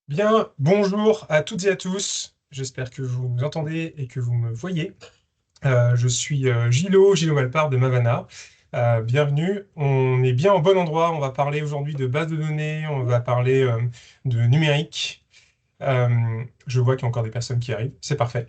Bien, bonjour à toutes et à tous. J'espère que vous nous entendez et que vous me voyez. Je suis Gilo Malpart de Mavana. Bienvenue. On est bien au bon endroit. On va parler aujourd'hui de base de données, on va parler de numérique. Je vois qu'il y a encore des personnes qui arrivent. C'est parfait.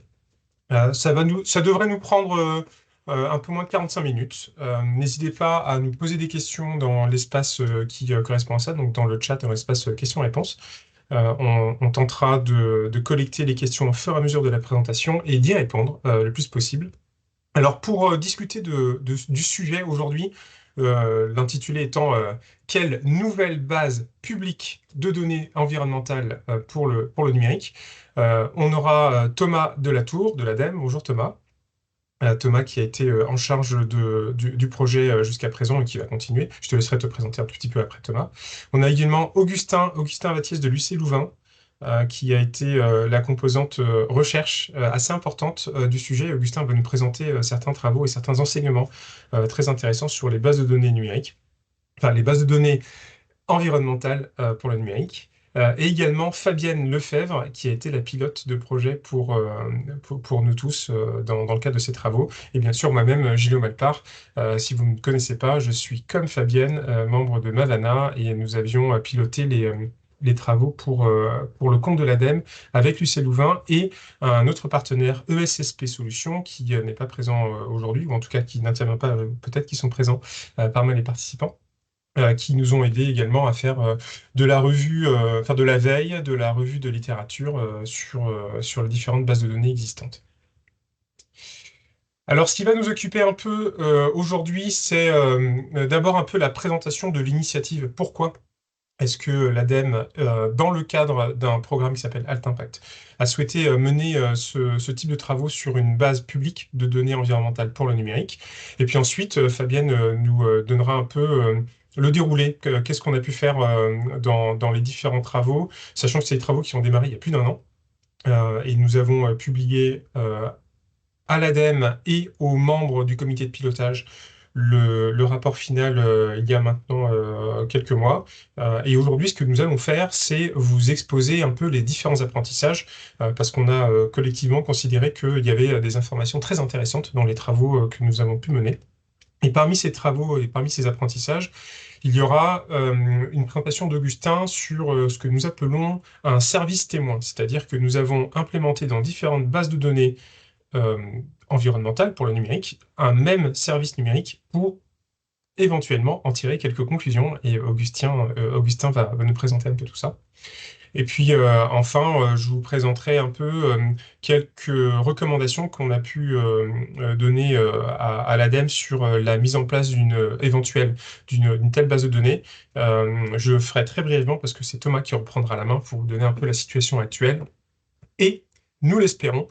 Ça devrait nous prendre un peu moins de 45 minutes. N'hésitez pas à nous poser des questions dans l'espace qui correspond à ça, donc dans le chat, dans l'espace questions-réponses. On tentera de collecter les questions au fur et à mesure de la présentation et d'y répondre le plus possible. Alors, pour discuter du sujet aujourd'hui, l'intitulé étant quelle nouvelle base publique de données environnementales pour le numérique, on aura Thomas Delatour de l'ADEME. Bonjour Thomas. Thomas qui a été en charge du projet jusqu'à présent et qui va continuer. Je te laisserai te présenter un tout petit peu après Thomas. On a également Augustin Vattiès de l'UC Louvain, qui a été la composante recherche assez importante du sujet. Augustin va nous présenter certains travaux et certains enseignements très intéressants sur les bases de données numériques, enfin les bases de données environnementale pour le numérique. Et également Fabienne Lefebvre, qui a été la pilote de projet pour nous tous dans le cadre de ces travaux. Et bien sûr, moi-même, Gilles Malpart. Si vous ne me connaissez pas, je suis comme Fabienne, membre de Mavana, et nous avions piloté les travaux pour le compte de l'ADEME avec Lucien Louvain et un autre partenaire ESSP Solutions qui n'est pas présent aujourd'hui, ou en tout cas qui n'intervient pas, peut-être qu'ils sont présents parmi les participants qui nous ont aidés également à faire de la revue, faire de la veille, de la revue de littérature sur les différentes bases de données existantes. Alors, ce qui va nous occuper un peu aujourd'hui, c'est d'abord un peu la présentation de l'initiative. Pourquoi est-ce que l'ADEME, dans le cadre d'un programme qui s'appelle Alt Impact, a souhaité mener ce type de travaux sur une base publique de données environnementales pour le numérique? Et puis ensuite, Fabienne nous donnera un peu le déroulé. Qu'est-ce qu'on a pu faire dans les différents travaux, sachant que c'est des travaux qui ont démarré il y a plus d'un an. Et nous avons publié à l'ADEME et aux membres du comité de pilotage le rapport final il y a maintenant quelques mois. Et aujourd'hui, ce que nous allons faire, c'est vous exposer un peu les différents apprentissages, parce qu'on a collectivement considéré qu'il y avait des informations très intéressantes dans les travaux que nous avons pu mener. Et parmi ces travaux et parmi ces apprentissages, il y aura une présentation d'Augustin sur ce que nous appelons un service témoin, c'est-à-dire que nous avons implémenté dans différentes bases de données euh, environnementale pour le numérique, un même service numérique pour éventuellement en tirer quelques conclusions. Et Augustin va nous présenter un peu tout ça. Et puis enfin, je vous présenterai un peu quelques recommandations qu'on a pu donner à l'ADEME sur la mise en place d'une telle base de données. Je ferai très brièvement parce que c'est Thomas qui reprendra la main pour vous donner un peu la situation actuelle et, nous l'espérons,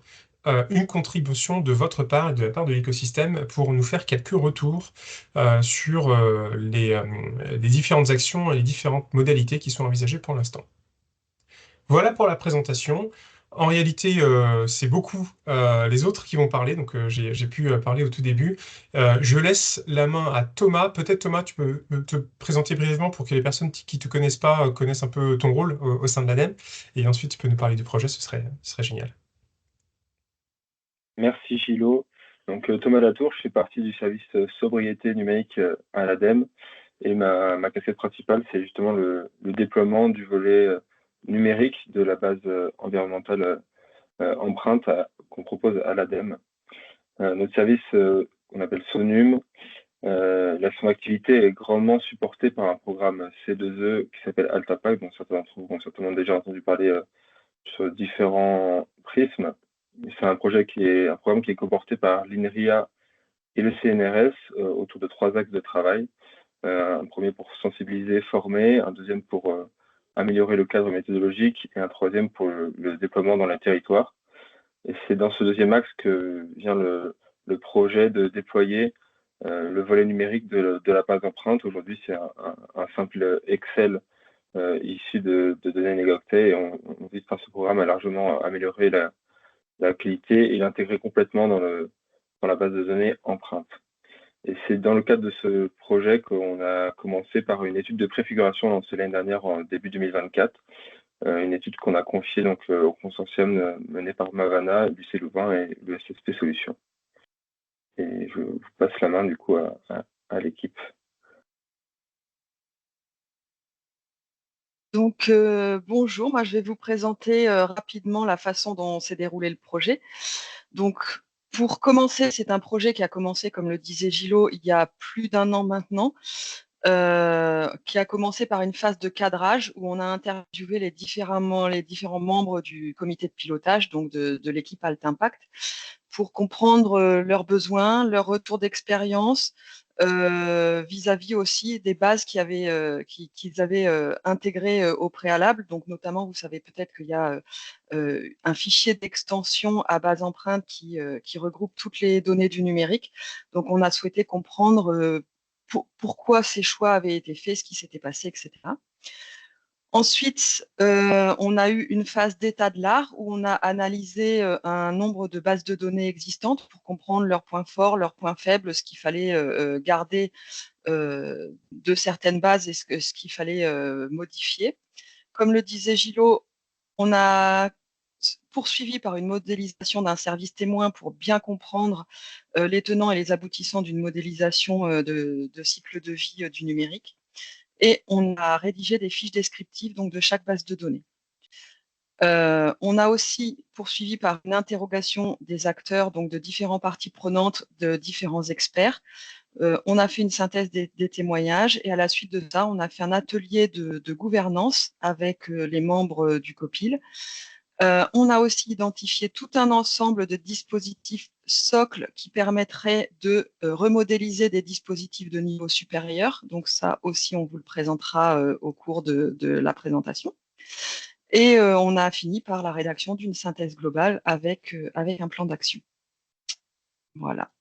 une contribution de votre part et de la part de l'écosystème pour nous faire quelques retours sur les différentes actions et les différentes modalités qui sont envisagées pour l'instant. Voilà pour la présentation. En réalité, c'est beaucoup les autres qui vont parler, donc j'ai pu parler au tout début. Je laisse la main à Thomas. Peut-être Thomas, tu peux te présenter brièvement pour que les personnes qui ne te connaissent pas connaissent un peu ton rôle au sein de l'ADEME. Et ensuite, tu peux nous parler du projet, ce serait génial. Merci Gilo. Donc Thomas Latour, je fais partie du service sobriété numérique à l'ADEME et ma casquette principale, c'est justement le déploiement du volet numérique de la base environnementale empreinte qu'on propose à l'ADEME. Notre service qu'on appelle SONUM, son activité est grandement supportée par un programme C2E qui s'appelle Alt Impact, dont certains d'entre vous ont certainement déjà entendu parler sur différents prismes. C'est un programme qui est comporté par l'INRIA et le CNRS autour de 3 axes de travail. Un premier pour sensibiliser, former, un deuxième pour améliorer le cadre méthodologique et un troisième pour le déploiement dans les territoires. Et c'est dans ce deuxième axe que vient le projet de déployer le volet numérique de la base empreinte. Aujourd'hui, c'est un simple Excel issu de données négoctées et on vise par ce programme à largement améliorer la qualité et l'intégrer complètement dans la base de données empreinte. Et c'est dans le cadre de ce projet qu'on a commencé par une étude de préfiguration lancée l'année dernière en début 2024 une étude qu'on a confiée donc, au consortium mené par Mavana, l'UC Louvain et le SSP Solutions. Et je vous passe la main du coup à l'équipe. Donc, bonjour, moi je vais vous présenter rapidement la façon dont s'est déroulé le projet. Donc, pour commencer, c'est un projet qui a commencé, comme le disait Gilot, il y a plus d'1 an maintenant, qui a commencé par une phase de cadrage où on a interviewé les différents membres du comité de pilotage, donc de l'équipe Alt Impact, pour comprendre leurs besoins, leur retour d'expérience, vis-à-vis aussi des bases qu'ils avaient intégrées au préalable. Donc, notamment, vous savez peut-être qu'il y a un fichier d'extension à base empreinte qui regroupe toutes les données du numérique. Donc, on a souhaité comprendre pourquoi ces choix avaient été faits, ce qui s'était passé, etc. Ensuite, on a eu une phase d'état de l'art où on a analysé un nombre de bases de données existantes pour comprendre leurs points forts, leurs points faibles, ce qu'il fallait garder de certaines bases et ce qu'il fallait modifier. Comme le disait Gilot, on a poursuivi par une modélisation d'un service témoin pour bien comprendre les tenants et les aboutissants d'une modélisation de cycle de vie du numérique. Et on a rédigé des fiches descriptives donc, de chaque base de données. On a aussi poursuivi par une interrogation des acteurs, donc de différentes parties prenantes, de différents experts. On a fait une synthèse des témoignages et à la suite de ça, on a fait un atelier de gouvernance avec les membres du COPIL. On a aussi identifié tout un ensemble de dispositifs socles qui permettraient de remodéliser des dispositifs de niveau supérieur. Donc ça aussi, on vous le présentera au cours de la présentation. Et on a fini par la rédaction d'une synthèse globale avec un plan d'action. Voilà.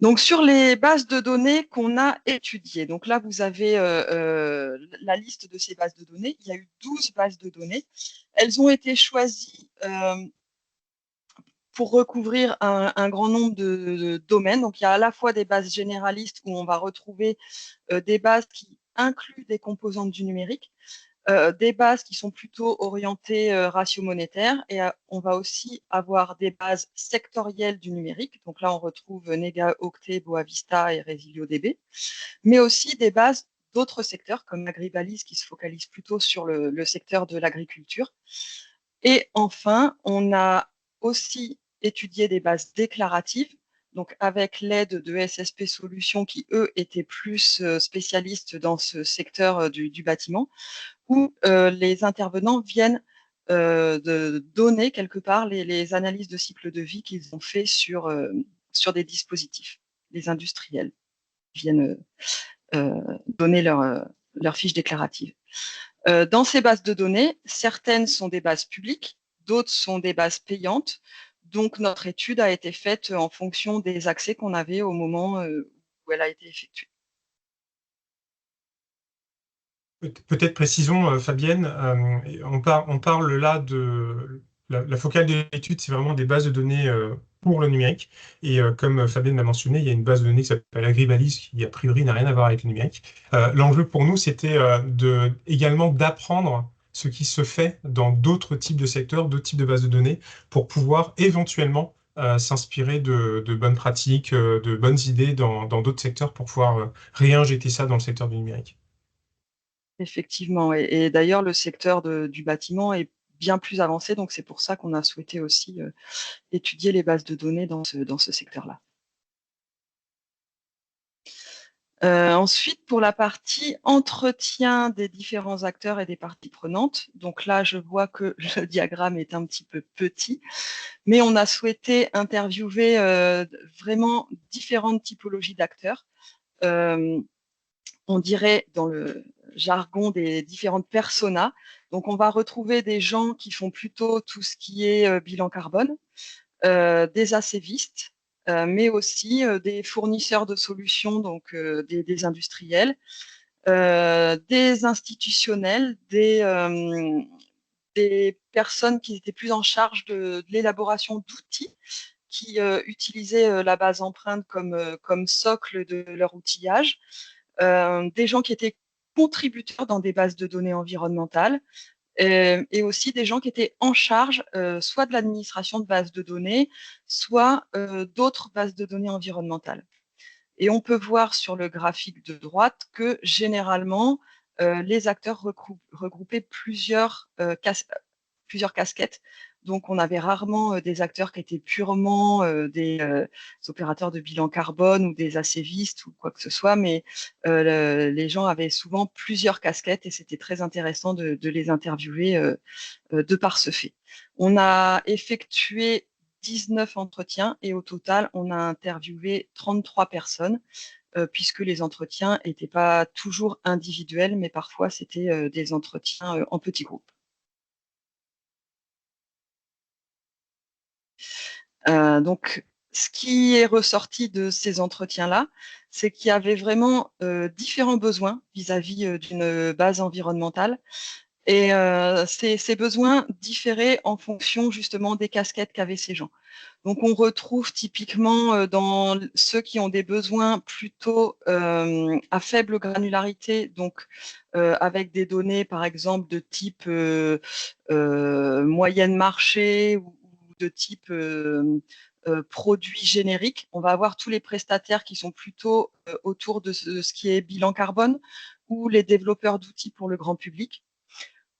Donc, sur les bases de données qu'on a étudiées, donc là, vous avez la liste de ces bases de données. Il y a eu 12 bases de données. Elles ont été choisies pour recouvrir un grand nombre de domaines. Donc, il y a à la fois des bases généralistes où on va retrouver des bases qui incluent des composantes du numérique, des bases qui sont plutôt orientées ratio monétaire, et on va aussi avoir des bases sectorielles du numérique. Donc là, on retrouve Nega, Octet, Boavista et ResilioDB, mais aussi des bases d'autres secteurs comme Agribalis qui se focalise plutôt sur le secteur de l'agriculture. Et enfin, on a aussi étudié des bases déclaratives, donc avec l'aide de SSP Solutions qui, eux, étaient plus spécialistes dans ce secteur du bâtiment, où les intervenants viennent de donner quelque part les analyses de cycle de vie qu'ils ont fait sur des dispositifs. Les industriels viennent donner leur fiche déclarative. Dans ces bases de données, certaines sont des bases publiques, d'autres sont des bases payantes. Donc, notre étude a été faite en fonction des accès qu'on avait au moment où elle a été effectuée. Peut-être précisons, Fabienne, on parle là de la focale de l'étude, c'est vraiment des bases de données pour le numérique. Et comme Fabienne l'a mentionné, il y a une base de données qui s'appelle Agribalis qui, a priori, n'a rien à voir avec le numérique. L'enjeu pour nous, c'était également d'apprendre ce qui se fait dans d'autres types de secteurs, d'autres types de bases de données, pour pouvoir éventuellement s'inspirer de bonnes pratiques, de bonnes idées dans d'autres secteurs pour pouvoir réinjecter ça dans le secteur du numérique. Effectivement, et d'ailleurs, le secteur du bâtiment est bien plus avancé, donc c'est pour ça qu'on a souhaité aussi étudier les bases de données dans ce secteur-là. Ensuite, pour la partie entretien des différents acteurs et des parties prenantes, donc là, je vois que le diagramme est un petit peu petit, mais on a souhaité interviewer vraiment différentes typologies d'acteurs. On dirait dans le jargon des différentes personas. Donc, on va retrouver des gens qui font plutôt tout ce qui est bilan carbone, des acévistes, mais aussi des fournisseurs de solutions, donc des industriels, des institutionnels, des personnes qui étaient plus en charge de l'élaboration d'outils, qui utilisaient la base empreinte comme socle de leur outillage, des gens qui étaient contributeurs dans des bases de données environnementales, et aussi des gens qui étaient en charge soit de l'administration de bases de données, soit d'autres bases de données environnementales. Et on peut voir sur le graphique de droite que généralement, les acteurs regroupaient plusieurs casquettes. Donc, on avait rarement des acteurs qui étaient purement des opérateurs de bilan carbone ou des acévistes ou quoi que ce soit, mais les gens avaient souvent plusieurs casquettes et c'était très intéressant de les interviewer de par ce fait. On a effectué 19 entretiens et au total, on a interviewé 33 personnes puisque les entretiens n'étaient pas toujours individuels, mais parfois c'était des entretiens en petits groupes. Donc, ce qui est ressorti de ces entretiens-là, c'est qu'il y avait vraiment différents besoins vis-à-vis d'une base environnementale. Et ces besoins différaient en fonction justement des casquettes qu'avaient ces gens. Donc, on retrouve typiquement dans ceux qui ont des besoins plutôt à faible granularité, donc avec des données, par exemple, de type moyenne marché ou de type produits génériques. On va avoir tous les prestataires qui sont plutôt autour de ce qui est bilan carbone ou les développeurs d'outils pour le grand public.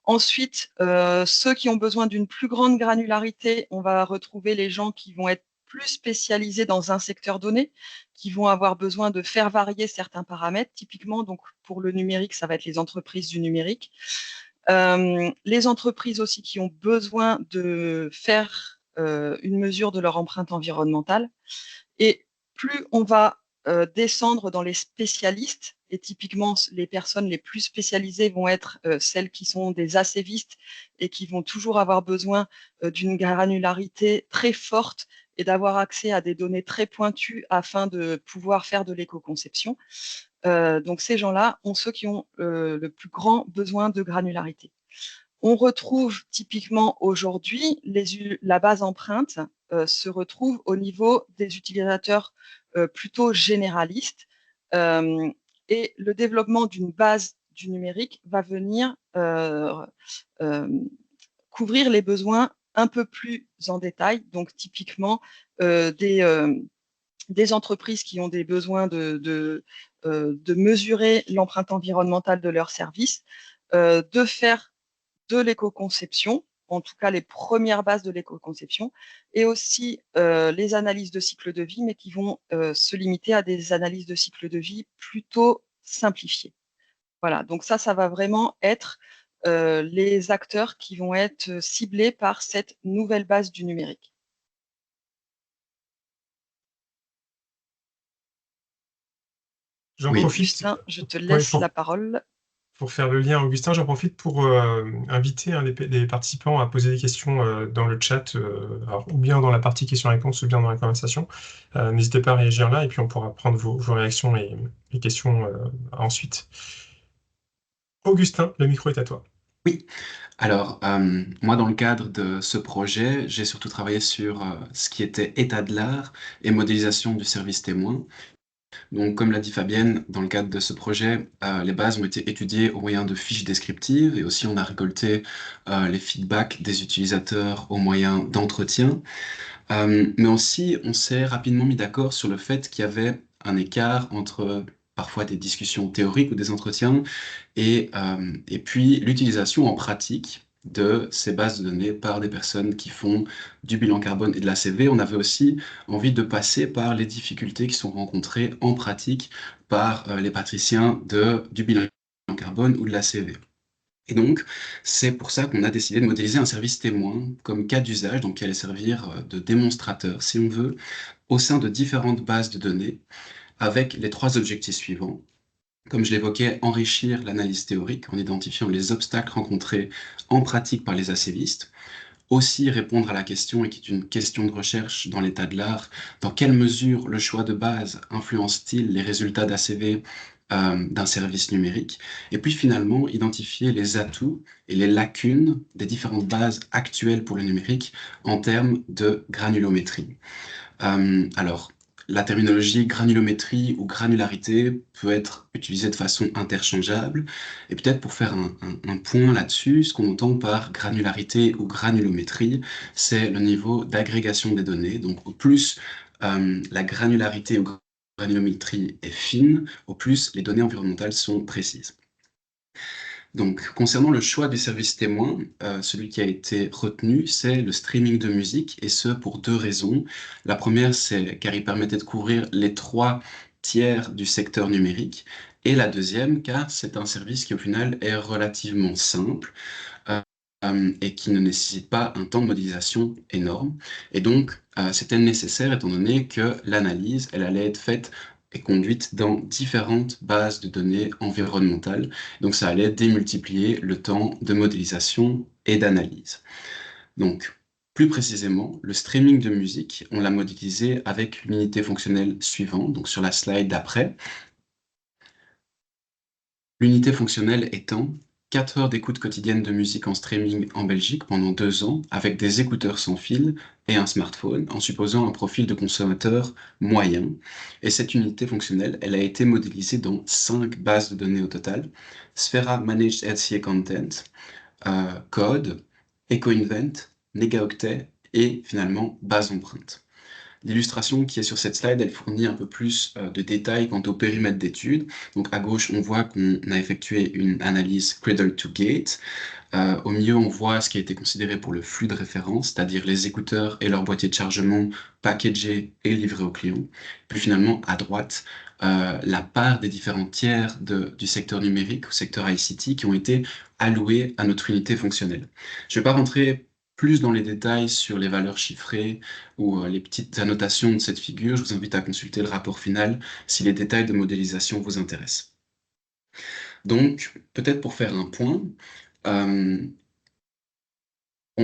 Ensuite, ceux qui ont besoin d'une plus grande granularité, on va retrouver les gens qui vont être plus spécialisés dans un secteur donné, qui vont avoir besoin de faire varier certains paramètres. Typiquement, donc pour le numérique, ça va être les entreprises du numérique. Les entreprises aussi qui ont besoin de faire une mesure de leur empreinte environnementale. Et plus on va descendre dans les spécialistes, et typiquement les personnes les plus spécialisées vont être celles qui sont des acévistes et qui vont toujours avoir besoin d'une granularité très forte et d'avoir accès à des données très pointues afin de pouvoir faire de l'éco-conception. Donc ces gens-là ont ceux qui ont le plus grand besoin de granularité. On retrouve typiquement aujourd'hui la base empreinte se retrouve au niveau des utilisateurs plutôt généralistes et le développement d'une base du numérique va venir couvrir les besoins un peu plus en détail. Donc typiquement des entreprises qui ont des besoins de mesurer l'empreinte environnementale de leurs services, de faire de l'éco-conception, en tout cas les premières bases de l'éco-conception, et aussi les analyses de cycle de vie, mais qui vont se limiter à des analyses de cycle de vie plutôt simplifiées. Voilà, donc ça va vraiment être les acteurs qui vont être ciblés par cette nouvelle base du numérique. J'en Oui. profite. Augustin, je te laisse la parole. Pour faire le lien, Augustin, j'en profite pour inviter les participants à poser des questions dans le chat, alors, ou bien dans la partie questions-réponses, ou bien dans la conversation. N'hésitez pas à réagir là, et puis on pourra prendre vos réactions et questions ensuite. Augustin, le micro est à toi. Oui, alors moi dans le cadre de ce projet, j'ai surtout travaillé sur ce qui était état de l'art et modélisation du service témoin. Donc comme l'a dit Fabienne, dans le cadre de ce projet, les bases ont été étudiées au moyen de fiches descriptives et aussi on a récolté les feedbacks des utilisateurs au moyen d'entretiens. Mais aussi on s'est rapidement mis d'accord sur le fait qu'il y avait un écart entre parfois des discussions théoriques ou des entretiens, et puis l'utilisation en pratique de ces bases de données par des personnes qui font du bilan carbone et de l'ACV. On avait aussi envie de passer par les difficultés qui sont rencontrées en pratique par les praticiens du bilan carbone ou de l'ACV. Et donc, c'est pour ça qu'on a décidé de modéliser un service témoin comme cas d'usage, donc qui allait servir de démonstrateur, si on veut, au sein de différentes bases de données, avec les 3 objectifs suivants. Comme je l'évoquais, enrichir l'analyse théorique en identifiant les obstacles rencontrés en pratique par les acévistes. Aussi répondre à la question, et qui est une question de recherche dans l'état de l'art, dans quelle mesure le choix de base influence-t-il les résultats d'ACV d'un service numérique, et puis finalement identifier les atouts et les lacunes des différentes bases actuelles pour le numérique en termes de granulométrie. Alors, La terminologie granulométrie ou granularité peut être utilisée de façon interchangeable. Et peut-être pour faire un point là-dessus, ce qu'on entend par granularité ou granulométrie, c'est le niveau d'agrégation des données. Donc au plus la granularité ou granulométrie est fine, au plus les données environnementales sont précises. Donc, concernant le choix du service témoin, celui qui a été retenu, c'est le streaming de musique, et ce pour deux raisons. La première, c'est car il permettait de couvrir les 3 tiers du secteur numérique, et la deuxième, car c'est un service qui au final est relativement simple euh, et qui ne nécessite pas un temps de modélisation énorme. Et donc, c'était nécessaire étant donné que l'analyse, elle allait être faite et conduite dans différentes bases de données environnementales. Donc, ça allait démultiplier le temps de modélisation et d'analyse. Donc, plus précisément, le streaming de musique, on l'a modélisé avec l'unité fonctionnelle suivante, donc sur la slide d'après. L'unité fonctionnelle étant 4 heures d'écoute quotidienne de musique en streaming en Belgique pendant 2 ans, avec des écouteurs sans fil et un smartphone, en supposant un profil de consommateur moyen. Et cette unité fonctionnelle, elle a été modélisée dans 5 bases de données au total: Sphera Managed RCA Content, Code, EcoInvent, NegaOctet et finalement base empreinte. L'illustration qui est sur cette slide, elle fournit un peu plus de détails quant au périmètre d'étude. Donc à gauche, on voit qu'on a effectué une analyse cradle to gate. Au milieu, on voit ce qui a été considéré pour le flux de référence, c'est-à-dire les écouteurs et leur boîtier de chargement packagés et livrés au client. Puis finalement, à droite, la part des différents tiers du secteur numérique ou secteur ICT qui ont été alloués à notre unité fonctionnelle. Je ne vais pas rentrer plus dans les détails sur les valeurs chiffrées ou les petites annotations de cette figure. Je vous invite à consulter le rapport final si les détails de modélisation vous intéressent. Donc, peut-être pour faire un point, on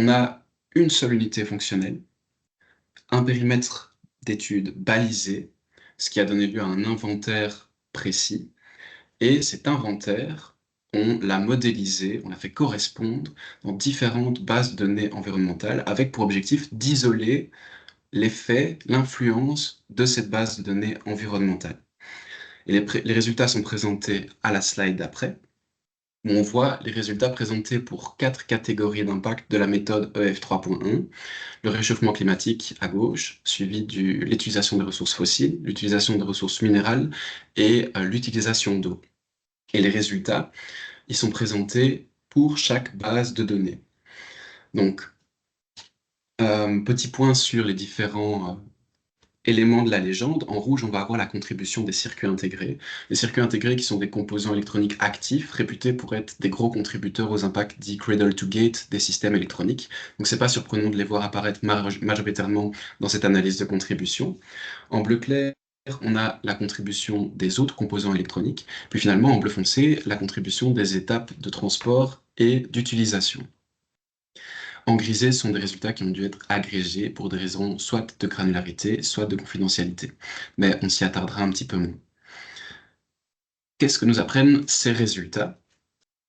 a une seule unité fonctionnelle, un périmètre d'étude balisé, ce qui a donné lieu à un inventaire précis, et cet inventaire, on l'a modélisé, on l'a fait correspondre dans différentes bases de données environnementales avec pour objectif d'isoler l'effet, l'influence de cette base de données environnementale. Et les résultats sont présentés à la slide d'après, où on voit les résultats présentés pour 4 catégories d'impact de la méthode EF 3.1. Le réchauffement climatique à gauche, suivi de l'utilisation des ressources fossiles, l'utilisation des ressources minérales et l'utilisation d'eau. Et les résultats, ils sont présentés pour chaque base de données. Donc, petit point sur les différents éléments de la légende. En rouge, on va avoir la contribution des circuits intégrés. Les circuits intégrés qui sont des composants électroniques actifs, réputés pour être des gros contributeurs aux impacts dits cradle to gate des systèmes électroniques. Donc c'est pas surprenant de les voir apparaître majoritairement dans cette analyse de contribution. En bleu clair, on a la contribution des autres composants électroniques, puis finalement en bleu foncé, la contribution des étapes de transport et d'utilisation. En grisé, ce sont des résultats qui ont dû être agrégés pour des raisons soit de granularité, soit de confidentialité. Mais on s'y attardera un petit peu moins. Qu'est-ce que nous apprennent ces résultats?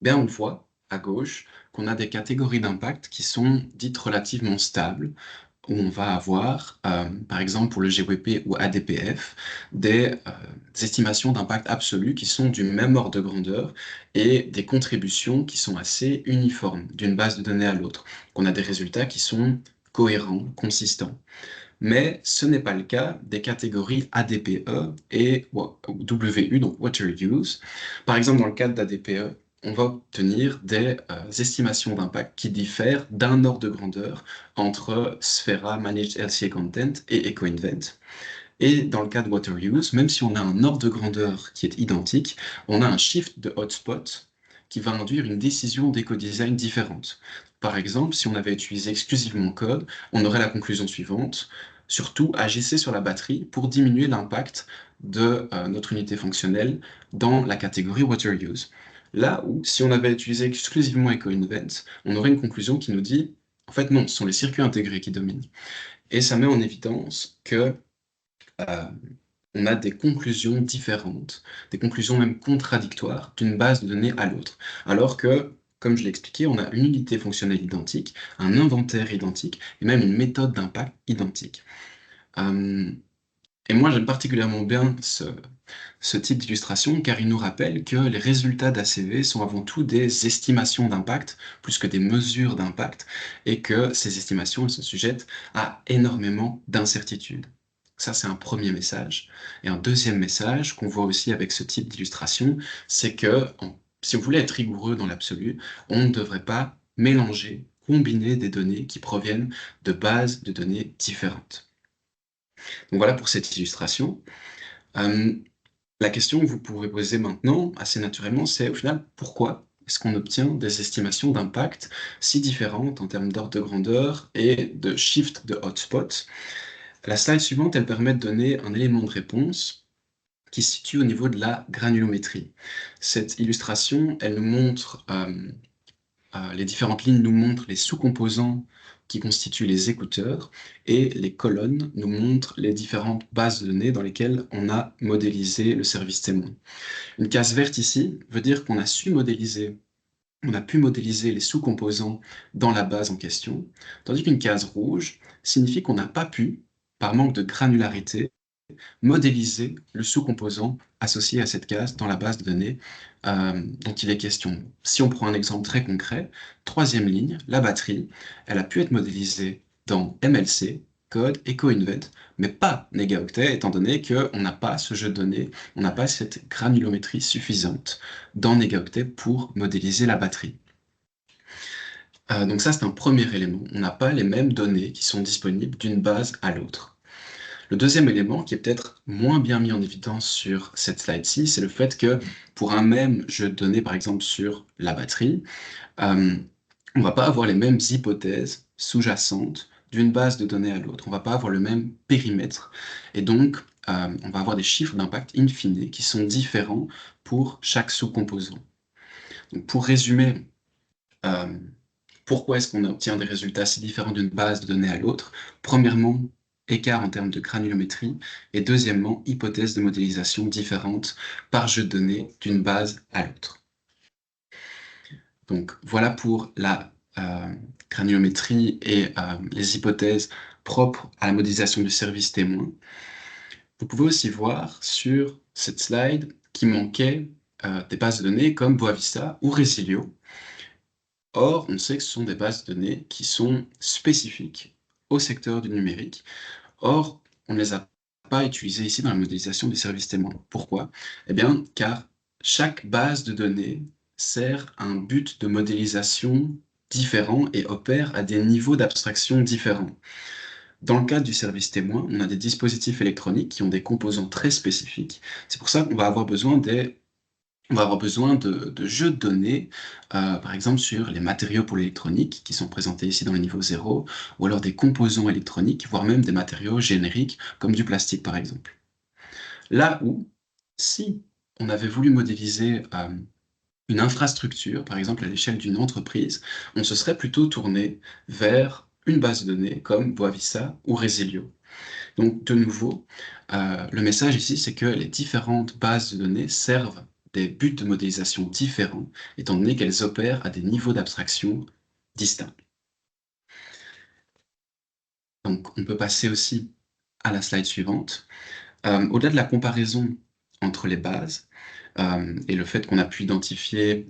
Bien, on voit à gauche qu'on a des catégories d'impact qui sont dites relativement stables, où on va avoir, par exemple pour le GWP ou ADPF, des estimations d'impact absolu qui sont du même ordre de grandeur et des contributions qui sont assez uniformes d'une base de données à l'autre. On a des résultats qui sont cohérents, consistants. Mais ce n'est pas le cas des catégories ADPE et WU, donc Water Use. Par exemple, dans le cadre d'ADPE, on va obtenir des estimations d'impact qui diffèrent d'un ordre de grandeur entre Sphera, Managed RCA Content et EcoInvent. Et dans le cas de Water Use, même si on a un ordre de grandeur qui est identique, on a un shift de hotspot qui va induire une décision d'éco-design différente. Par exemple, si on avait utilisé exclusivement code, on aurait la conclusion suivante: surtout agissez sur la batterie pour diminuer l'impact de notre unité fonctionnelle dans la catégorie Water Use. Là où, si on avait utilisé exclusivement EcoInvent, on aurait une conclusion qui nous dit, en fait non, ce sont les circuits intégrés qui dominent. Et ça met en évidence que on a des conclusions différentes, des conclusions même contradictoires d'une base de données à l'autre. Alors que, comme je l'ai expliqué, on a une unité fonctionnelle identique, un inventaire identique et même une méthode d'impact identique. Et moi, j'aime particulièrement bien ce type d'illustration car il nous rappelle que les résultats d'ACV sont avant tout des estimations d'impact plus que des mesures d'impact et que ces estimations elles sont sujettes à énormément d'incertitudes. Ça, c'est un premier message. Et un deuxième message qu'on voit aussi avec ce type d'illustration, c'est que si on voulait être rigoureux dans l'absolu, on ne devrait pas mélanger, combiner des données qui proviennent de bases de données différentes. Donc voilà pour cette illustration. Euh, la question que vous pouvez poser maintenant, assez naturellement, c'est au final, pourquoi est-ce qu'on obtient des estimations d'impact si différentes en termes d'ordre de grandeur et de shift de hotspot? La slide suivante, elle permet de donner un élément de réponse qui se situe au niveau de la granulométrie. Cette illustration, elle nous montre, les différentes lignes nous montrent les sous-composants qui constituent les écouteurs et les colonnes nous montrent les différentes bases de données dans lesquelles on a modélisé le service témoin. Une case verte ici veut dire qu'on a on a pu modéliser les sous-composants dans la base en question, tandis qu'une case rouge signifie qu'on n'a pas pu, par manque de granularité, modéliser le sous-composant associé à cette case dans la base de données dont il est question. Si on prend un exemple très concret, troisième ligne, la batterie, elle a pu être modélisée dans MLC, code et coinvent, mais pas négaoctet, étant donné qu'on n'a pas ce jeu de données, on n'a pas cette granulométrie suffisante dans négaoctet pour modéliser la batterie. Donc ça, c'est un premier élément. On n'a pas les mêmes données qui sont disponibles d'une base à l'autre. Le deuxième élément, qui est peut-être moins bien mis en évidence sur cette slide-ci, c'est le fait que pour un même jeu de données, par exemple sur la batterie, on ne va pas avoir les mêmes hypothèses sous-jacentes d'une base de données à l'autre. On ne va pas avoir le même périmètre. Et donc, on va avoir des chiffres d'impact in fine qui sont différents pour chaque sous-composant. Donc, pour résumer, pourquoi est-ce qu'on obtient des résultats si différents d'une base de données à l'autre? Premièrement, écart en termes de granulométrie, et deuxièmement, hypothèse de modélisation différentes par jeu de données d'une base à l'autre. Donc voilà pour la granulométrie et les hypothèses propres à la modélisation du service témoin. Vous pouvez aussi voir sur cette slide qu'il manquait des bases de données comme Boavista ou Resilio. Or, on sait que ce sont des bases de données qui sont spécifiques au secteur du numérique. Or, on ne les a pas utilisées ici dans la modélisation des services témoins. Pourquoi? Eh bien, car chaque base de données sert à un but de modélisation différent et opère à des niveaux d'abstraction différents. Dans le cadre du service témoin, on a des dispositifs électroniques qui ont des composants très spécifiques. C'est pour ça qu'on va avoir besoin de jeux de données, par exemple sur les matériaux pour l'électronique, qui sont présentés ici dans le niveau 0, ou alors des composants électroniques, voire même des matériaux génériques, comme du plastique par exemple. Là où, si on avait voulu modéliser une infrastructure, par exemple à l'échelle d'une entreprise, on se serait plutôt tourné vers une base de données comme Boavista ou Resilio. Donc de nouveau, le message ici, c'est que les différentes bases de données servent des buts de modélisation différents, étant donné qu'elles opèrent à des niveaux d'abstraction distincts. Donc on peut passer aussi à la slide suivante. Au-delà de la comparaison entre les bases et le fait qu'on a pu identifier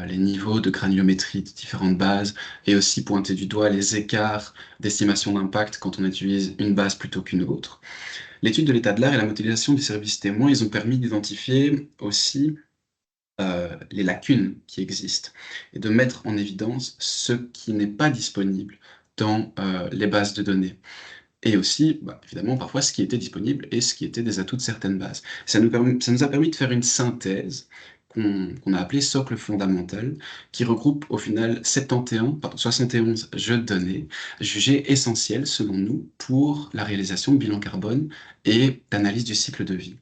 les niveaux de granulométrie de différentes bases et aussi pointer du doigt les écarts d'estimation d'impact quand on utilise une base plutôt qu'une autre, l'étude de l'état de l'art et la modélisation du service témoin, ils ont permis d'identifier aussi les lacunes qui existent et de mettre en évidence ce qui n'est pas disponible dans les bases de données. Et aussi, évidemment, parfois ce qui était disponible et ce qui était des atouts de certaines bases. Ça nous a permis de faire une synthèse qu'on a appelée socle fondamental, qui regroupe au final 71 jeux de données jugés essentiels, selon nous, pour la réalisation de bilan carbone et d'analyse du cycle de vie.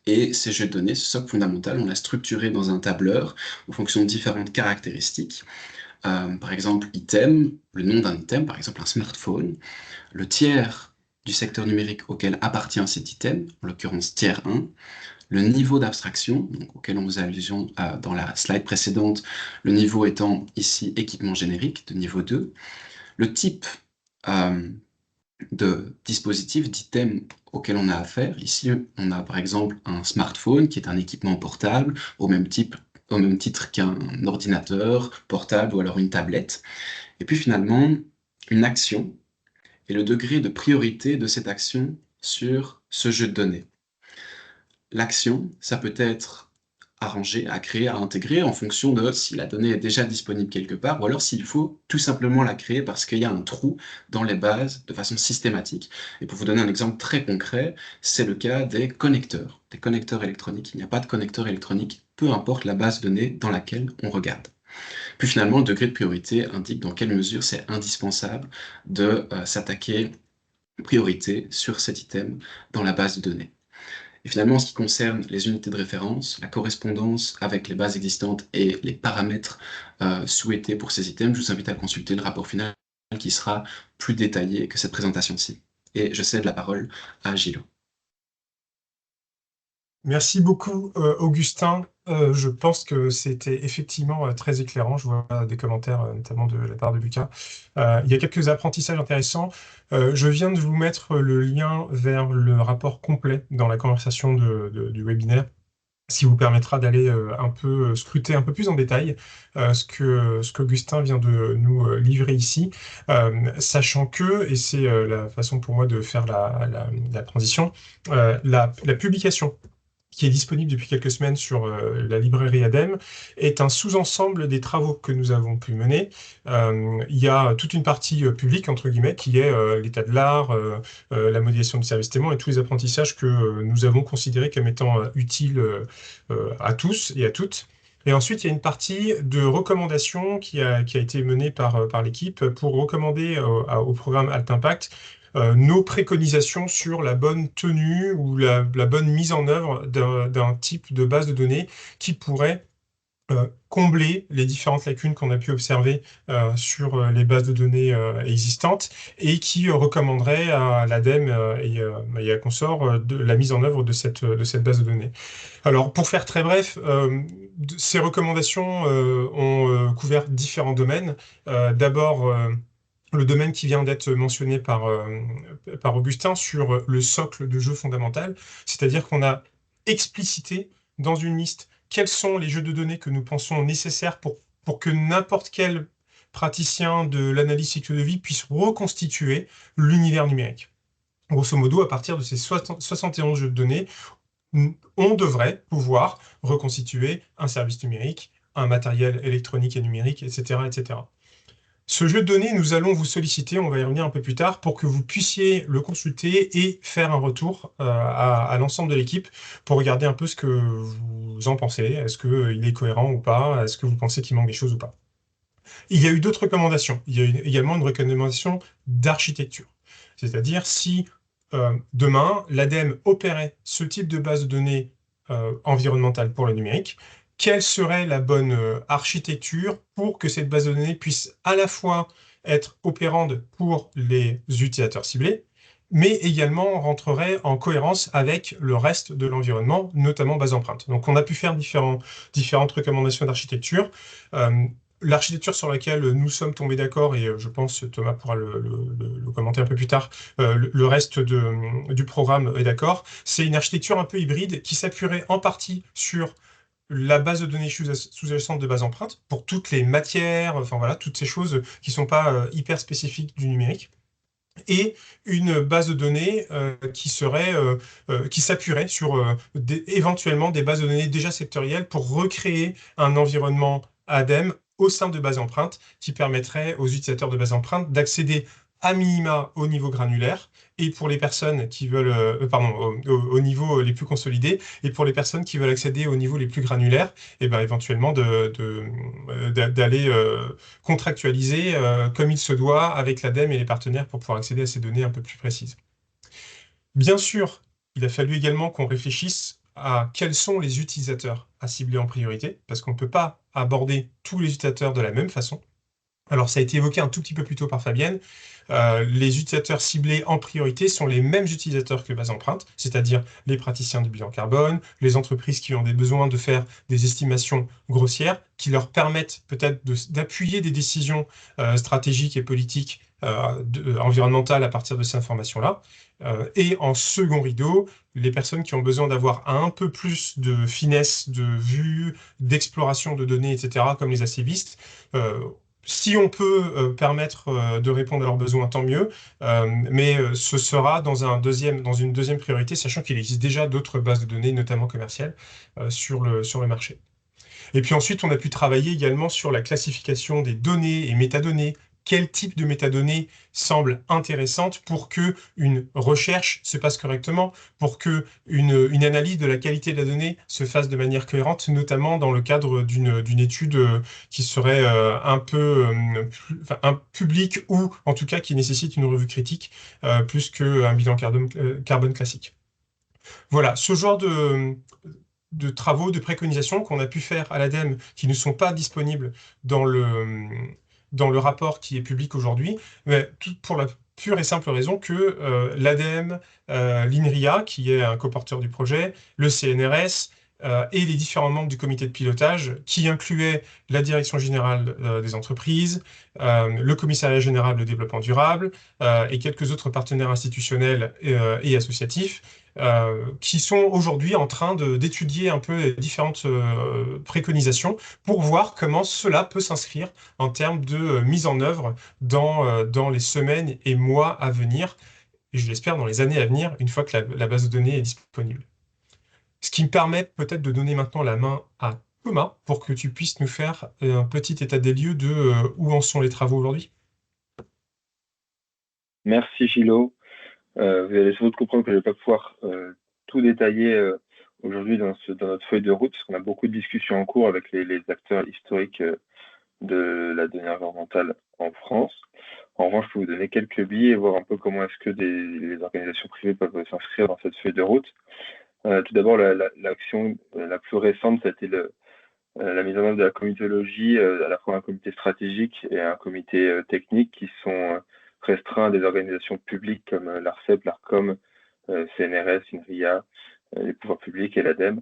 Et ces jeux de données, ce socle fondamental, on l'a structuré dans un tableur en fonction de différentes caractéristiques. Par exemple, item, le nom d'un item, par exemple un smartphone, le tiers du secteur numérique auquel appartient cet item, en l'occurrence tiers 1, le niveau d'abstraction, auquel on faisait allusion dans la slide précédente, le niveau étant ici équipement générique de niveau 2, le type de dispositif, d'item auquel on a affaire. Ici, on a par exemple un smartphone qui est un équipement portable au même titre qu'un ordinateur portable ou alors une tablette. Et puis finalement, une action et le degré de priorité de cette action sur ce jeu de données. L'action, ça peut être arrangé, à créer, à intégrer en fonction de si la donnée est déjà disponible quelque part ou alors s'il faut tout simplement la créer parce qu'il y a un trou dans les bases de façon systématique. Et pour vous donner un exemple très concret, c'est le cas des connecteurs électroniques. Il n'y a pas de connecteur électronique, peu importe la base de données dans laquelle on regarde. Puis finalement, le degré de priorité indique dans quelle mesure c'est indispensable de s'attaquer en priorité sur cet item dans la base de données. Et finalement, en ce qui concerne les unités de référence, la correspondance avec les bases existantes et les paramètres souhaités pour ces items, je vous invite à consulter le rapport final qui sera plus détaillé que cette présentation-ci. Et je cède la parole à Gilles. Merci beaucoup, Augustin. Je pense que c'était effectivement très éclairant. Je vois des commentaires, notamment de la part de Lucas. Il y a quelques apprentissages intéressants. Je viens de vous mettre le lien vers le rapport complet dans la conversation du webinaire, ce qui vous permettra d'aller un peu scruter un peu plus en détail ce qu'Augustin vient de nous livrer ici, sachant que, et c'est la façon pour moi de faire la transition, la publication qui est disponible depuis quelques semaines sur la librairie ADEME, est un sous-ensemble des travaux que nous avons pu mener. Il y a toute une partie publique, entre guillemets, qui est l'état de l'art, la modélisation du service témoin et tous les apprentissages que nous avons considérés comme étant utiles à tous et à toutes. Et ensuite, il y a une partie de recommandations qui a été menée par l'équipe pour recommander au programme Alt Impact nos préconisations sur la bonne tenue ou la bonne mise en œuvre d'un type de base de données qui pourrait combler les différentes lacunes qu'on a pu observer sur les bases de données existantes et qui recommanderait à l'ADEME et à consorts de la mise en œuvre de cette base de données. Alors, pour faire très bref, ces recommandations ont couvert différents domaines. D'abord, le domaine qui vient d'être mentionné par Augustin sur le socle de jeu fondamental, c'est-à-dire qu'on a explicité dans une liste quels sont les jeux de données que nous pensons nécessaires pour que n'importe quel praticien de l'analyse cycle de vie puisse reconstituer l'univers numérique. Grosso modo, à partir de ces 71 jeux de données, on devrait pouvoir reconstituer un service numérique, un matériel électronique et numérique, etc., etc. Ce jeu de données, nous allons vous solliciter, on va y revenir un peu plus tard, pour que vous puissiez le consulter et faire un retour à l'ensemble de l'équipe pour regarder un peu ce que vous en pensez. Est-ce qu'il est cohérent ou pas? Est-ce que vous pensez qu'il manque des choses ou pas? Il y a eu d'autres recommandations. Il y a eu également une recommandation d'architecture. C'est-à-dire si demain, l'ADEME opérait ce type de base de données environnementale pour le numérique, quelle serait la bonne architecture pour que cette base de données puisse à la fois être opérante pour les utilisateurs ciblés, mais également rentrerait en cohérence avec le reste de l'environnement, notamment base empreinte. Donc on a pu faire différentes recommandations d'architecture. L'architecture sur laquelle nous sommes tombés d'accord, et je pense Thomas pourra le commenter un peu plus tard, le reste du programme est d'accord, c'est une architecture un peu hybride qui s'appuierait en partie sur la base de données sous-jacente de base empreinte pour toutes les matières, enfin voilà, toutes ces choses qui ne sont pas hyper spécifiques du numérique, et une base de données qui s'appuierait sur éventuellement des bases de données déjà sectorielles pour recréer un environnement ADEME au sein de base empreinte qui permettrait aux utilisateurs de base empreinte d'accéder à minima au niveau granulaire et pour les personnes qui veulent, au niveau les plus consolidés, et pour les personnes qui veulent accéder au niveau les plus granulaires, et ben éventuellement d'aller contractualiser comme il se doit avec l'ADEME et les partenaires pour pouvoir accéder à ces données un peu plus précises. Bien sûr, il a fallu également qu'on réfléchisse à quels sont les utilisateurs à cibler en priorité, parce qu'on ne peut pas aborder tous les utilisateurs de la même façon. Alors, ça a été évoqué un tout petit peu plus tôt par Fabienne. Les utilisateurs ciblés en priorité sont les mêmes utilisateurs que Base Empreinte, c'est-à-dire les praticiens du bilan carbone, les entreprises qui ont des besoins de faire des estimations grossières, qui leur permettent peut-être d'appuyer des décisions stratégiques et politiques environnementales à partir de ces informations-là. Et en second rideau, les personnes qui ont besoin d'avoir un peu plus de finesse, de vue, d'exploration de données, etc., comme les activistes, si on peut permettre de répondre à leurs besoins, tant mieux, mais ce sera dans une deuxième priorité, sachant qu'il existe déjà d'autres bases de données, notamment commerciales, sur le marché. Et puis ensuite, on a pu travailler également sur la classification des données et métadonnées. Quel type de métadonnées semble intéressante pour que une recherche se passe correctement, pour que une analyse de la qualité de la donnée se fasse de manière cohérente, notamment dans le cadre d'une étude qui serait un peu un public ou en tout cas qui nécessite une revue critique plus qu'un bilan carbone classique. Voilà, ce genre de travaux, de préconisations qu'on a pu faire à l'ADEME qui ne sont pas disponibles dans le rapport qui est public aujourd'hui, mais tout pour la pure et simple raison que l'ADEME, l'INRIA, qui est un coporteur du projet, le CNRS, et les différents membres du comité de pilotage, qui incluaient la direction générale des entreprises, le commissariat général de développement durable, et quelques autres partenaires institutionnels et associatifs, qui sont aujourd'hui en train d'étudier un peu les différentes préconisations pour voir comment cela peut s'inscrire en termes de mise en œuvre dans les semaines et mois à venir, et je l'espère dans les années à venir, une fois que la base de données est disponible. Ce qui me permet peut-être de donner maintenant la main à Thomas pour que tu puisses nous faire un petit état des lieux de où en sont les travaux aujourd'hui. Merci Gilo. Vous allez sans doute comprendre que je ne vais pas pouvoir tout détailler aujourd'hui dans notre feuille de route, parce qu'on a beaucoup de discussions en cours avec les acteurs historiques de la donnée environnementale en France. En revanche, je peux vous donner quelques billes et voir un peu comment est-ce que les organisations privées peuvent s'inscrire dans cette feuille de route. Tout d'abord, l'action la plus récente, ça a été la mise en œuvre de la comitologie, à la fois un comité stratégique et un comité technique qui sont restreints à des organisations publiques comme l'ARCEP, l'ARCOM, CNRS, INRIA, les pouvoirs publics et l'ADEME.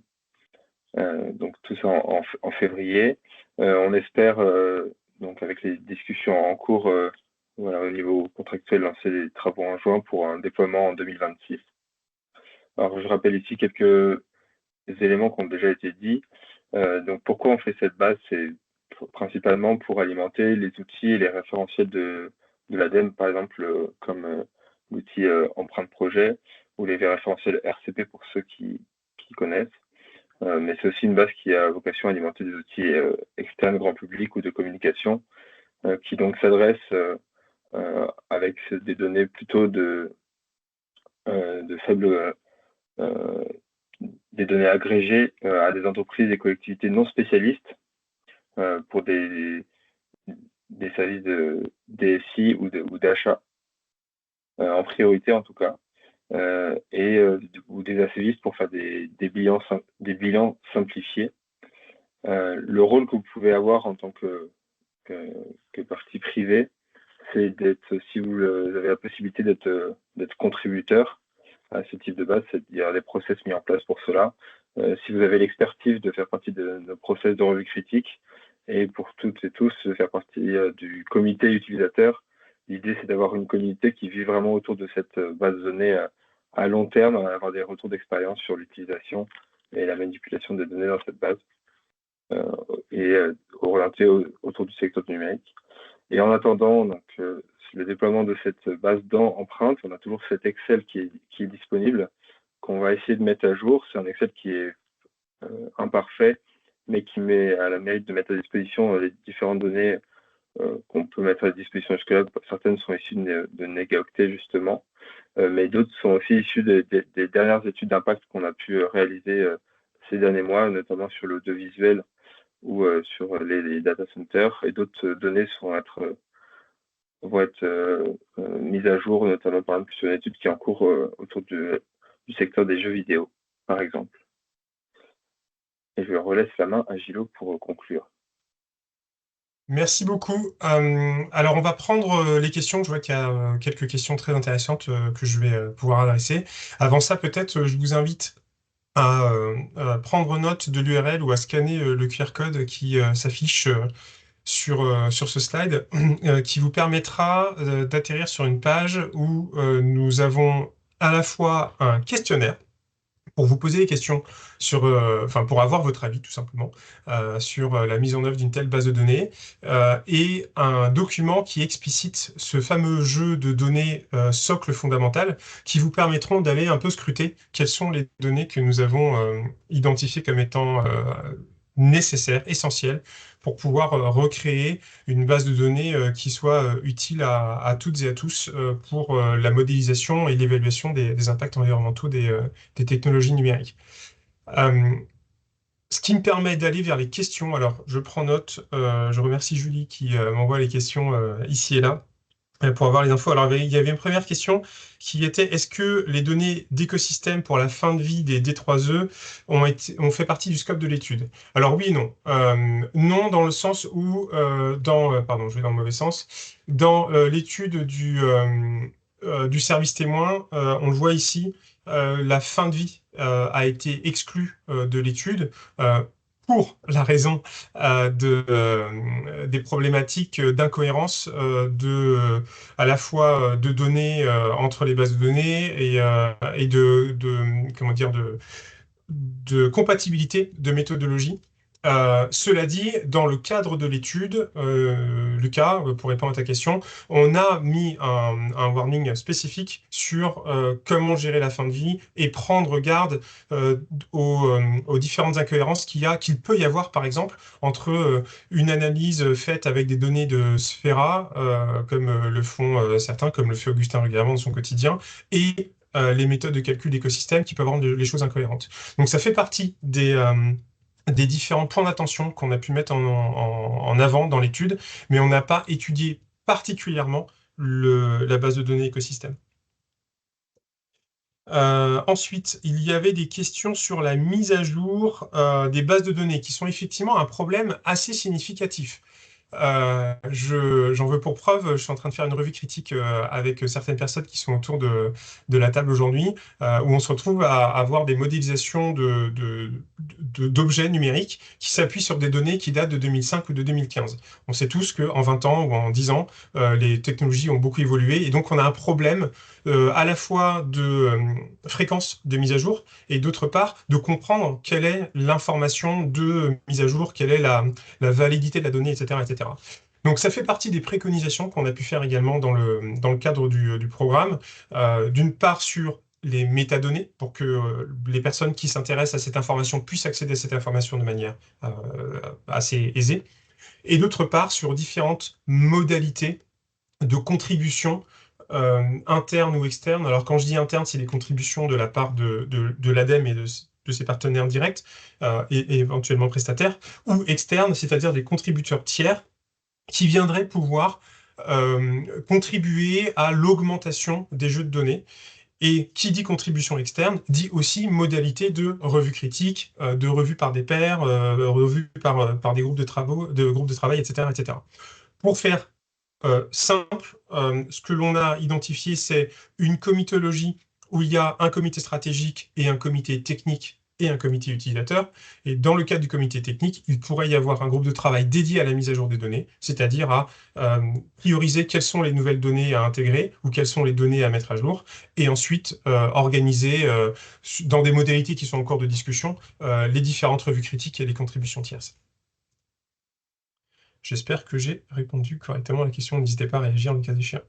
Donc tout ça en février. On espère, donc avec les discussions en cours au niveau contractuel, lancer les travaux en juin pour un déploiement en 2026. Alors je rappelle ici quelques éléments qui ont déjà été dits. Donc pourquoi on fait cette base? C'est principalement pour alimenter les outils et les référentiels de l'ADEME, par exemple, comme l'outil empreinte projet ou les référentiels RCP pour ceux qui connaissent. Mais c'est aussi une base qui a vocation à alimenter des outils externes, grand public ou de communication, qui donc s'adressent avec des données plutôt de faible des données agrégées à des entreprises et collectivités non spécialistes pour des services de DSI ou d'achat, en priorité en tout cas, ou des activistes pour faire des bilans simplifiés. Le rôle que vous pouvez avoir en tant que partie privée, c'est d'être, si vous avez la possibilité d'être contributeur à ce type de base, c'est-à-dire des process mis en place pour cela. Si vous avez l'expertise de faire partie de nos process de revue critique, et pour toutes et tous de faire partie du comité utilisateur, l'idée c'est d'avoir une communauté qui vit vraiment autour de cette base de données à long terme, avoir des retours d'expérience sur l'utilisation et la manipulation des données dans cette base, et orienté autour du secteur du numérique. Et en attendant donc, le déploiement de cette base d'empreintes, on a toujours cet Excel qui est disponible, qu'on va essayer de mettre à jour. C'est un Excel qui est imparfait, mais qui mérite de mettre à disposition les différentes données qu'on peut mettre à disposition jusque-là. Certaines sont issues de Negaoctet, justement, mais d'autres sont aussi issues des dernières études d'impact qu'on a pu réaliser ces derniers mois, notamment sur l'audiovisuel ou sur les data centers, et d'autres données vont être mises à jour, notamment par exemple sur une étude qui est en cours autour du secteur des jeux vidéo, par exemple. Et je relaisse la main à Gilo pour conclure. Merci beaucoup. Alors, on va prendre les questions. Je vois qu'il y a quelques questions très intéressantes que je vais pouvoir adresser. Avant ça, peut-être, je vous invite à prendre note de l'URL ou à scanner le QR code qui s'affiche sur ce slide, qui vous permettra d'atterrir sur une page où nous avons à la fois un questionnaire pour vous poser des questions enfin pour avoir votre avis tout simplement sur la mise en œuvre d'une telle base de données et un document qui explicite ce fameux jeu de données socle fondamental qui vous permettront d'aller un peu scruter quelles sont les données que nous avons identifiées comme étant nécessaires, essentielles pour pouvoir recréer une base de données qui soit utile à toutes et à tous pour la modélisation et l'évaluation des impacts environnementaux des technologies numériques. Ce qui me permet d'aller vers les questions. Alors, je prends note. Je remercie Julie qui m'envoie les questions ici et là pour avoir les infos. Alors, il y avait une première question qui était, est-ce que les données d'écosystème pour la fin de vie des D3E ont fait partie du scope de l'étude? Alors oui et non. Non dans le sens où, pardon, je vais dans le mauvais sens, dans l'étude du service témoin, on le voit ici, la fin de vie a été exclue de l'étude. Pour la raison des problématiques d'incohérence à la fois de données entre les bases de données et comment dire, de compatibilité de méthodologie. Cela dit, dans le cadre de l'étude, Lucas, pour répondre à ta question, on a mis un warning spécifique sur comment gérer la fin de vie et prendre garde aux différentes incohérences qu'il peut y avoir, par exemple, entre une analyse faite avec des données de Sphera, comme le font certains, comme le fait Augustin régulièrement dans son quotidien, et les méthodes de calcul d'écosystème qui peuvent rendre les choses incohérentes. Donc ça fait partie des différents points d'attention qu'on a pu mettre en avant dans l'étude, mais on n'a pas étudié particulièrement la base de données écosystème. Ensuite, il y avait des questions sur la mise à jour des bases de données, qui sont effectivement un problème assez significatif. J'en veux pour preuve, je suis en train de faire une revue critique avec certaines personnes qui sont autour de la table aujourd'hui, où on se retrouve à avoir des modélisations d'objets numériques qui s'appuient sur des données qui datent de 2005 ou de 2015. On sait tous qu'en 20 ans ou en 10 ans, les technologies ont beaucoup évolué et donc on a un problème à la fois de fréquence de mise à jour et d'autre part de comprendre quelle est l'information de mise à jour, quelle est la validité de la donnée, etc., etc. Donc ça fait partie des préconisations qu'on a pu faire également dans le cadre du programme, d'une part sur les métadonnées, pour que les personnes qui s'intéressent à cette information puissent accéder à cette information de manière assez aisée, et d'autre part sur différentes modalités de contribution interne ou externe. Alors quand je dis interne, c'est les contributions de la part de l'ADEME et de ses partenaires directs et éventuellement prestataires, ou externes, c'est-à-dire des contributeurs tiers qui viendraient pouvoir contribuer à l'augmentation des jeux de données. Et qui dit contribution externe, dit aussi modalité de revue critique, de revue par des pairs, revue par des groupes de travail, etc., etc. Pour faire simple, ce que l'on a identifié, c'est une comitologie où il y a un comité stratégique et un comité technique et un comité utilisateur. Et dans le cadre du comité technique, il pourrait y avoir un groupe de travail dédié à la mise à jour des données, c'est-à-dire à prioriser quelles sont les nouvelles données à intégrer ou quelles sont les données à mettre à jour, et ensuite organiser dans des modalités qui sont en cours de discussion les différentes revues critiques et les contributions tierces. J'espère que j'ai répondu correctement à la question. N'hésitez pas à réagir le cas échéant.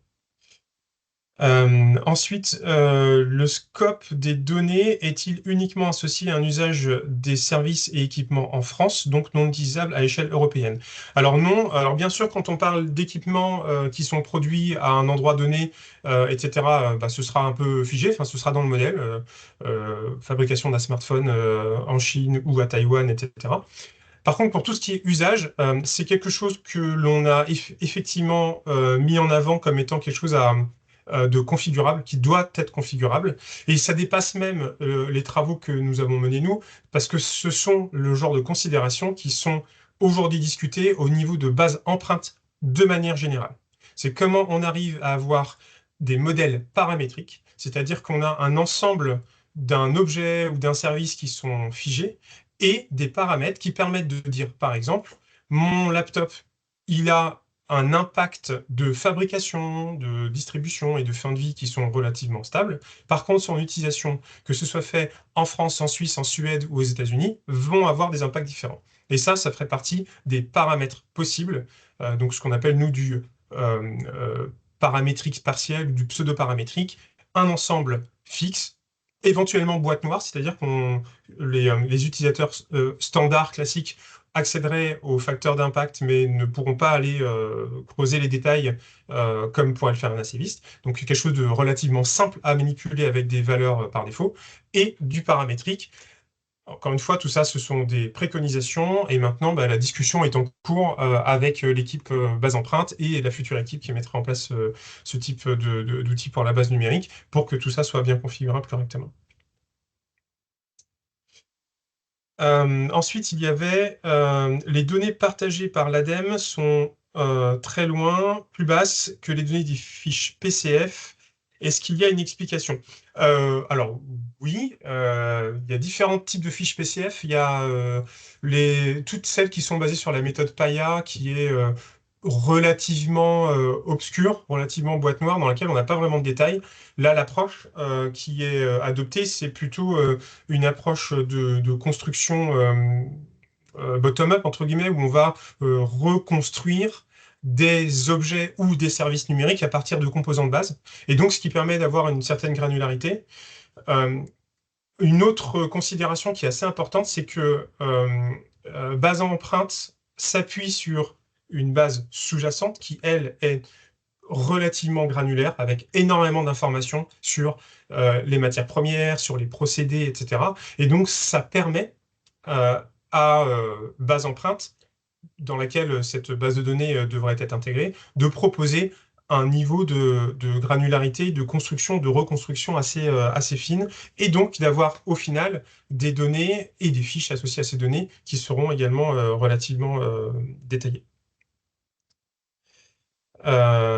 Ensuite, le scope des données est-il uniquement associé à un usage des services et équipements en France, donc non utilisable à échelle européenne? Alors non. Alors bien sûr, quand on parle d'équipements qui sont produits à un endroit donné, etc., ce sera un peu figé. Enfin, ce sera dans le modèle. Fabrication d'un smartphone en Chine ou à Taïwan, etc. Par contre, pour tout ce qui est usage, c'est quelque chose que l'on a effectivement mis en avant comme étant quelque chose de configurable, qui doit être configurable. Et ça dépasse même les travaux que nous avons menés, nous, parce que ce sont le genre de considérations qui sont aujourd'hui discuter au niveau de base empreinte de manière générale. C'est comment on arrive à avoir des modèles paramétriques, c'est-à-dire qu'on a un ensemble d'un objet ou d'un service qui sont figés et des paramètres qui permettent de dire, par exemple, mon laptop, il a un impact de fabrication, de distribution et de fin de vie qui sont relativement stables. Par contre, son utilisation, que ce soit fait en France, en Suisse, en Suède ou aux États-Unis, vont avoir des impacts différents. Et ça ferait partie des paramètres possibles, donc ce qu'on appelle, nous, du paramétrique partiel ou du pseudo-paramétrique, un ensemble fixe, éventuellement boîte noire, c'est-à-dire que les utilisateurs standards, classiques, accéderaient aux facteurs d'impact, mais ne pourront pas aller creuser les détails comme pourrait le faire un ACViste. Donc quelque chose de relativement simple à manipuler avec des valeurs par défaut, et du paramétrique. Encore une fois, tout ça, ce sont des préconisations, et maintenant, la discussion est en cours avec l'équipe base empreinte et la future équipe qui mettra en place ce type d'outil pour la base numérique, pour que tout ça soit bien configurable correctement. Ensuite, il y avait les données partagées par l'ADEME sont très loin, plus basses que les données des fiches PCF. Est-ce qu'il y a une explication? Alors, oui, il y a différents types de fiches PCF. Il y a toutes celles qui sont basées sur la méthode Paya, qui est relativement obscure, relativement boîte noire, dans laquelle on n'a pas vraiment de détails. Là, l'approche qui est adoptée, c'est plutôt une approche de construction bottom-up, entre guillemets, où on va reconstruire des objets ou des services numériques à partir de composants de base. Et donc, ce qui permet d'avoir une certaine granularité. Une autre considération qui est assez importante, c'est que base en empreinte s'appuie sur une base sous-jacente qui, elle, est relativement granulaire, avec énormément d'informations sur les matières premières, sur les procédés, etc. Et donc, ça permet à base empreinte, dans laquelle cette base de données devrait être intégrée, de proposer un niveau de granularité, de construction, de reconstruction assez fine, et donc d'avoir au final des données et des fiches associées à ces données qui seront également relativement détaillées.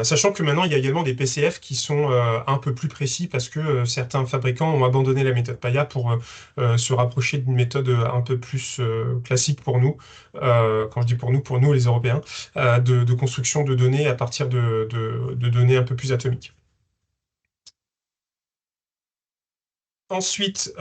Sachant que maintenant, il y a également des PCF qui sont un peu plus précis parce que certains fabricants ont abandonné la méthode Paya pour se rapprocher d'une méthode un peu plus classique pour nous, quand je dis pour nous les Européens, de construction de données à partir de données un peu plus atomiques. Ensuite,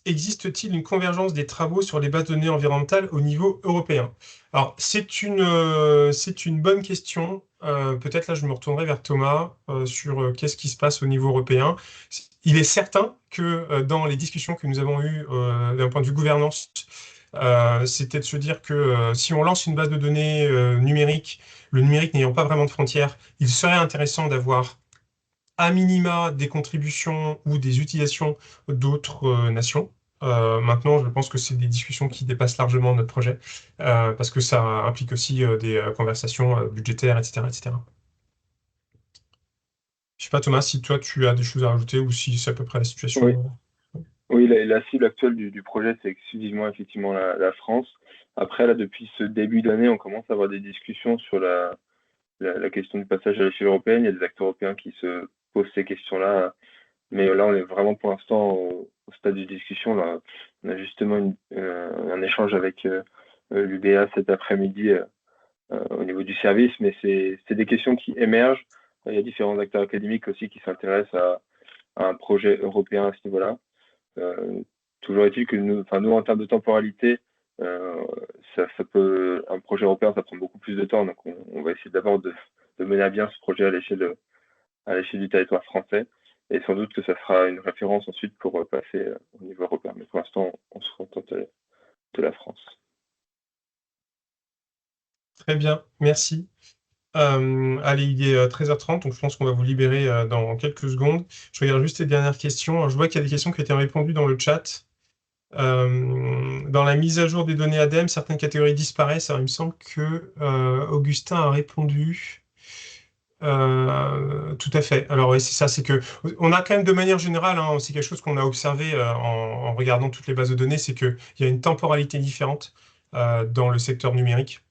existe-t-il une convergence des travaux sur les bases de données environnementales au niveau européen? Alors, c'est une bonne question. Peut-être là, je me retournerai vers Thomas sur qu'est-ce qui se passe au niveau européen. Il est certain que dans les discussions que nous avons eues d'un point de vue gouvernance, c'était de se dire que si on lance une base de données numérique, le numérique n'ayant pas vraiment de frontières, il serait intéressant d'avoir à minima des contributions ou des utilisations d'autres nations. Maintenant, je pense que c'est des discussions qui dépassent largement notre projet, parce que ça implique aussi des conversations budgétaires, etc., etc. Je sais pas, Thomas, si toi, tu as des choses à rajouter ou si c'est à peu près la situation. Oui. Oui, la cible actuelle du projet, c'est exclusivement effectivement la France. Après, là, depuis ce début d'année, on commence à avoir des discussions sur la question du passage à l'échelle européenne. Il y a des acteurs européens qui se posent ces questions-là. Mais là, on est vraiment pour l'instant au stade de discussion. Là, on a justement un échange avec l'UBA cet après-midi au niveau du service, mais c'est des questions qui émergent. Il y a différents acteurs académiques aussi qui s'intéressent à un projet européen à ce niveau-là. Toujours est-il que nous, en termes de temporalité, un projet européen, ça prend beaucoup plus de temps. Donc, on va essayer d'abord de mener à bien ce projet à l'échelle du territoire français. Et sans doute que ça sera une référence ensuite pour passer au niveau européen. Mais pour l'instant, on se contente de la France. Très bien, merci. Allez, il est 13h30, donc je pense qu'on va vous libérer dans quelques secondes. Je regarde juste les dernières questions. Alors, je vois qu'il y a des questions qui ont été répondues dans le chat. Dans la mise à jour des données ADEME, certaines catégories disparaissent. Alors, il me semble que Augustin a répondu. Tout à fait. Alors oui, c'est ça, c'est que on a quand même de manière générale, hein, c'est quelque chose qu'on a observé en regardant toutes les bases de données, c'est qu'il y a une temporalité différente dans le secteur numérique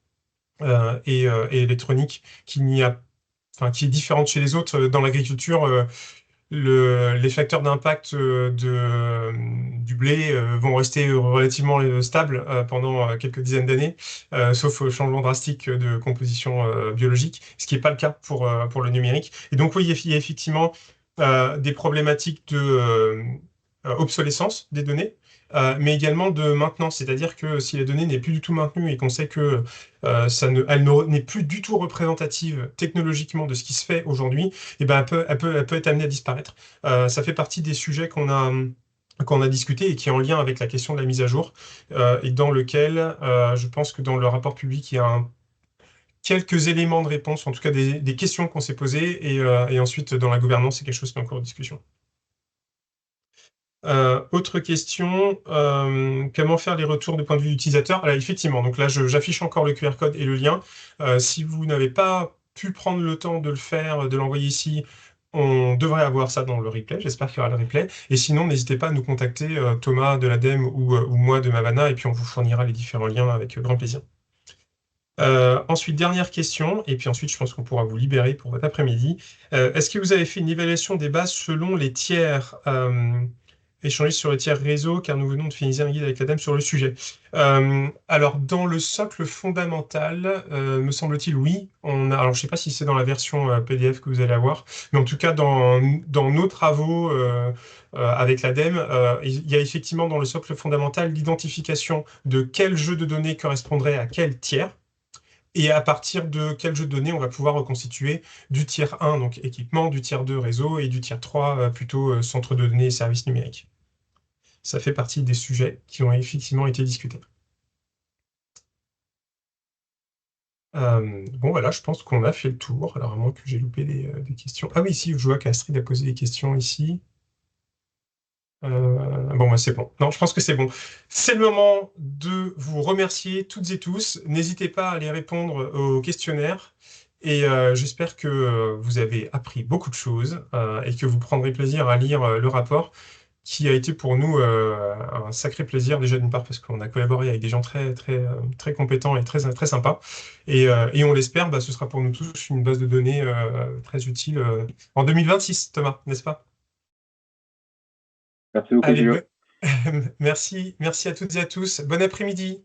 et électronique, qui est différente chez les autres. Dans l'agriculture, les facteurs d'impact du blé vont rester relativement stables pendant quelques dizaines d'années, sauf changement drastique de composition biologique, ce qui n'est pas le cas pour le numérique. Et donc oui, il y a effectivement des problématiques de obsolescence des données, mais également de maintenance, c'est-à-dire que si la donnée n'est plus du tout maintenue et qu'on sait que elle n'est plus du tout représentative technologiquement de ce qui se fait aujourd'hui, eh ben, elle peut être amenée à disparaître. Ça fait partie des sujets qu'on a discuté et qui est en lien avec la question de la mise à jour, et dans lequel je pense que dans le rapport public, il y a quelques éléments de réponse, en tout cas des questions qu'on s'est posées, et ensuite dans la gouvernance, c'est quelque chose qui est en cours de discussion. Autre question, comment faire les retours du point de vue utilisateur? Alors, effectivement, donc là, j'affiche encore le QR code et le lien. Si vous n'avez pas pu prendre le temps de le faire, de l'envoyer ici, on devrait avoir ça dans le replay. J'espère qu'il y aura le replay. Et sinon, n'hésitez pas à nous contacter, Thomas de l'ADEME ou moi de Mavana, et puis on vous fournira les différents liens avec grand plaisir. Ensuite, dernière question, et puis ensuite, je pense qu'on pourra vous libérer pour votre après-midi. Est-ce que vous avez fait une évaluation des bases selon les tiers échanger sur le tiers réseau, car nous venons de finaliser un guide avec l'ADEME sur le sujet. Alors, dans le socle fondamental, me semble-t-il, oui. Alors, je ne sais pas si c'est dans la version PDF que vous allez avoir, mais en tout cas, dans nos travaux avec l'ADEME, il y a effectivement dans le socle fondamental l'identification de quel jeu de données correspondrait à quel tiers, et à partir de quel jeu de données on va pouvoir reconstituer du tiers 1, donc équipement, du tiers 2, réseau, et du tiers 3, plutôt centre de données et services numériques. Ça fait partie des sujets qui ont effectivement été discutés. Bon, voilà, je pense qu'on a fait le tour. Alors, à moins que j'ai loupé des questions. Ah oui, si, je vois qu'Astrid a posé des questions ici. Bon, bah, c'est bon. Non, je pense que c'est bon. C'est le moment de vous remercier toutes et tous. N'hésitez pas à aller répondre au questionnaire. Et j'espère que vous avez appris beaucoup de choses et que vous prendrez plaisir à lire le rapport, qui a été pour nous un sacré plaisir, déjà d'une part parce qu'on a collaboré avec des gens très, très, très compétents et très, très sympas. Et on l'espère, ce sera pour nous tous une base de données très utile en 2026, Thomas, n'est-ce pas? Merci beaucoup, Allez, Gilles. merci à toutes et à tous. Bon après-midi.